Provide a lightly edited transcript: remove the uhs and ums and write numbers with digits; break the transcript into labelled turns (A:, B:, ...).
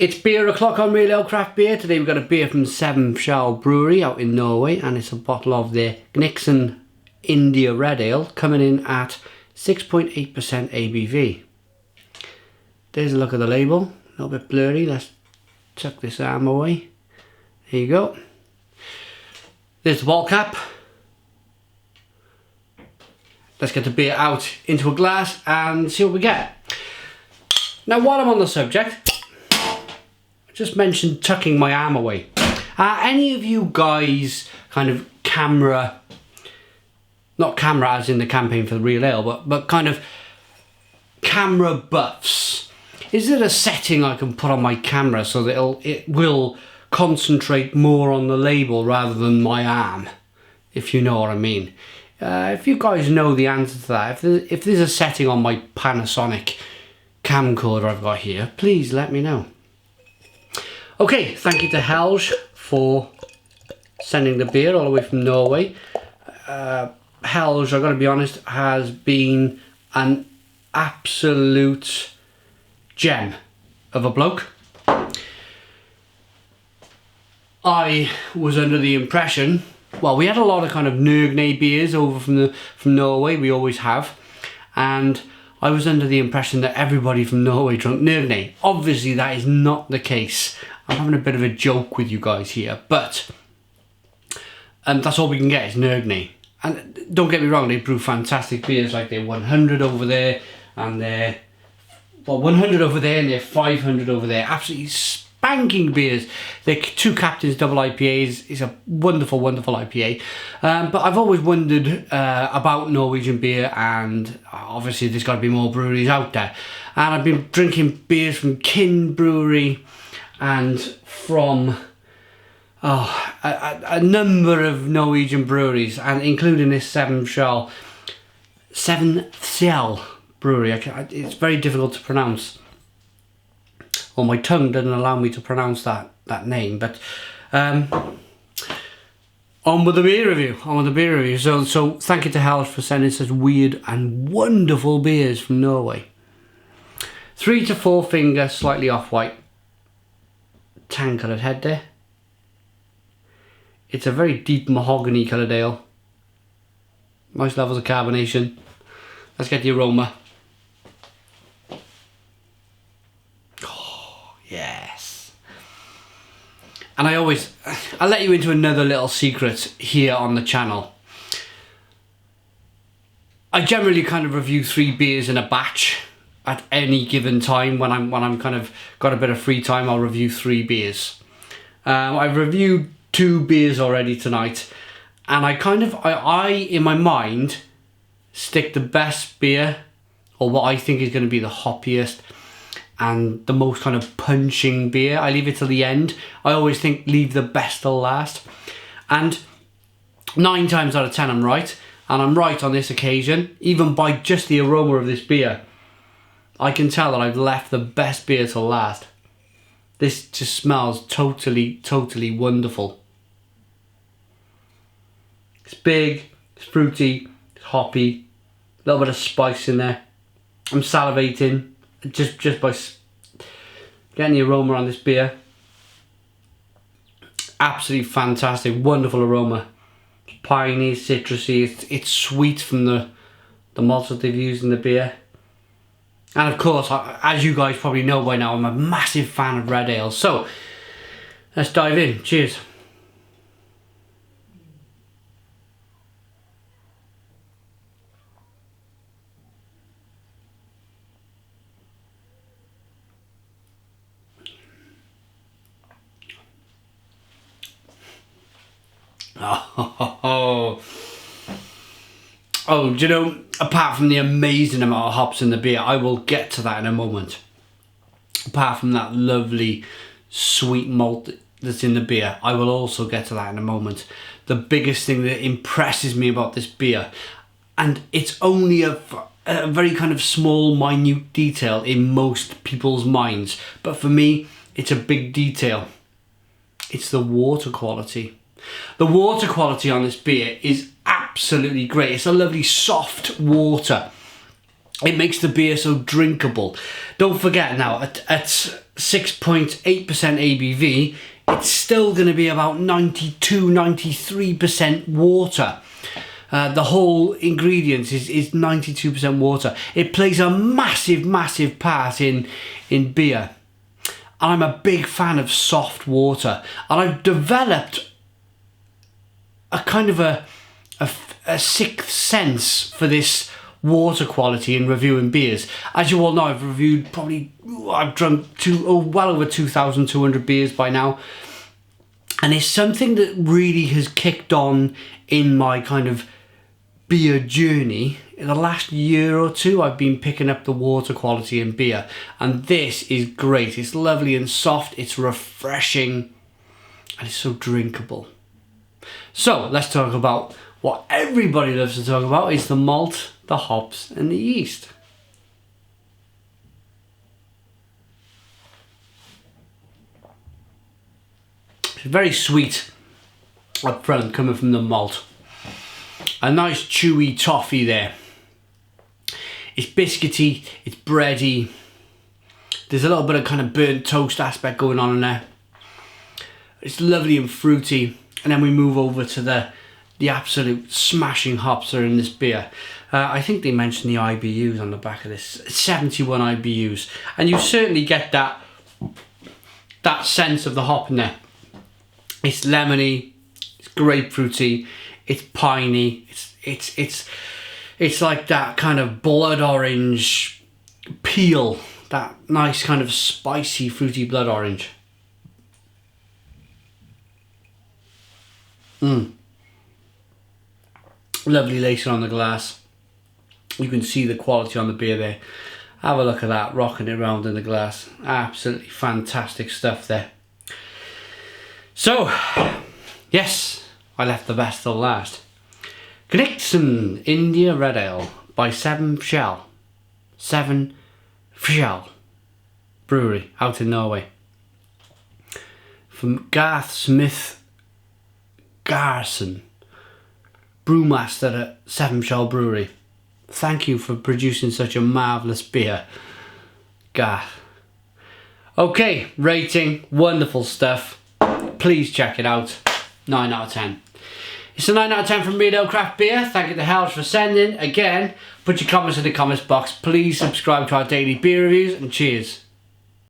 A: It's beer o'clock on Real Ale Craft Beer. Today we've got a beer from Fjell Bryggeri out in Norway, and it's a bottle of the Kniksen India Red Ale coming in at 6.8% ABV. There's a look at the label, a little bit blurry. Let's tuck this arm away. There you go. There's the bottle cap. Let's get the beer out into a glass and see what we get. Now, while I'm on the subject, I just mentioned tucking my arm away. Any of you guys kind of not camera as in the campaign for the Real Ale, but kind of camera buffs? Is there a setting I can put on my camera so that it will concentrate more on the label rather than my arm, if you know what I mean? If you guys know the answer to that, if there's a setting on my Panasonic camcorder I've got here, please let me know. Okay, thank you to Helge for sending the beer all the way from Norway. Helge, I've got to be honest, has been an absolute gem of a bloke. I was under the impression, well, we had a lot of kind of Norwegian beers over from Norway, we always have, and I was under the impression that everybody from Norway drank Norwegian. Obviously that is not the case. I'm having a bit of a joke with you guys here, but that's all we can get is Norwegian. And don't get me wrong, they brew fantastic beers like their 100 over there, and their 100 over there and their 500 over there. Absolutely spanking beers. Their Two Captains double IPAs is a wonderful, wonderful IPA. But I've always wondered about Norwegian beer, and obviously there's got to be more breweries out there. And I've been drinking beers from Kin Brewery and from a number of Norwegian breweries, and including this Fjell Brewery. It's very difficult to pronounce. Well, my tongue doesn't allow me to pronounce that name, but on with the beer review. So thank you to Helge for sending such weird and wonderful beers from Norway. 3 to 4 finger, slightly off-white, tan coloured head there. It's a very deep mahogany coloured ale. Nice levels of carbonation. Let's get the aroma. Oh, yes. And I'll let you into another little secret here on the channel. I generally kind of review 3 beers in a batch at any given time. When I'm kind of got a bit of free time, I'll review 3 beers. I've reviewed 2 beers already tonight, and I in my mind stick the best beer, or what I think is going to be the hoppiest and the most kind of punching beer, I leave it till the end. I always think leave the best till last, and 9 times out of 10 I'm right, and I'm right on this occasion. Even by just the aroma of this beer, I can tell that I've left the best beer till last. This just smells totally, totally wonderful. It's big, it's fruity, it's hoppy, a little bit of spice in there. I'm salivating just by getting the aroma on this beer. Absolutely fantastic, wonderful aroma. It's piney, citrusy, it's sweet from the malts that they've used in the beer. And of course, as you guys probably know by now, I'm a massive fan of red ale. So, let's dive in. Cheers. Oh, do you know, apart from the amazing amount of hops in the beer, I will get to that in a moment. Apart from that lovely sweet malt that's in the beer, I will also get to that in a moment. The biggest thing that impresses me about this beer, and it's only a very kind of small, minute detail in most people's minds, but for me, it's a big detail. It's the water quality. The water quality on this beer is absolutely great. It's a lovely soft water. It makes the beer so drinkable. Don't forget now, at 6.8% ABV, it's still going to be about 92-93% water. The whole ingredients is 92% water. It plays a massive part in beer. I'm a big fan of soft water, and I've developed a kind of a sixth sense for this water quality in reviewing beers. As you all know, I've reviewed I've drunk well over 2,200 beers by now, and it's something that really has kicked on in my kind of beer journey. In the last year or two, I've been picking up the water quality in beer, and this is great. It's lovely and soft, it's refreshing, and it's so drinkable. So let's talk about what everybody loves to talk about, is the malt, the hops, and the yeast. It's very sweet up front, coming from the malt. A nice chewy toffee there. It's biscuity, it's bready. There's a little bit of kind of burnt toast aspect going on in there. It's lovely and fruity. And then we move over to the absolute smashing hops that are in this beer. I think they mentioned the IBUs on the back of this. 71 IBUs. And you certainly get that sense of the hop in there. It's lemony, it's grapefruity, it's piney, it's like that kind of blood orange peel, that nice kind of spicy fruity blood orange. Lovely lacing on the glass. You can see the quality on the beer there. Have a look at that, rocking it around in the glass. Absolutely fantastic stuff there. So, yes, I left the best till last. Kniksen India Red Ale by Fjell Brewery out in Norway. From Garth Smith Garson, brewmaster at Fjell Brewery. Thank you for producing such a marvellous beer, Garth. Okay, rating, wonderful stuff. Please check it out. 9 out of 10. It's a 9 out of 10 from Real Ale Craft Beer. Thank you to Helge for sending. Again, put your comments in the comments box. Please subscribe to our daily beer reviews, and cheers.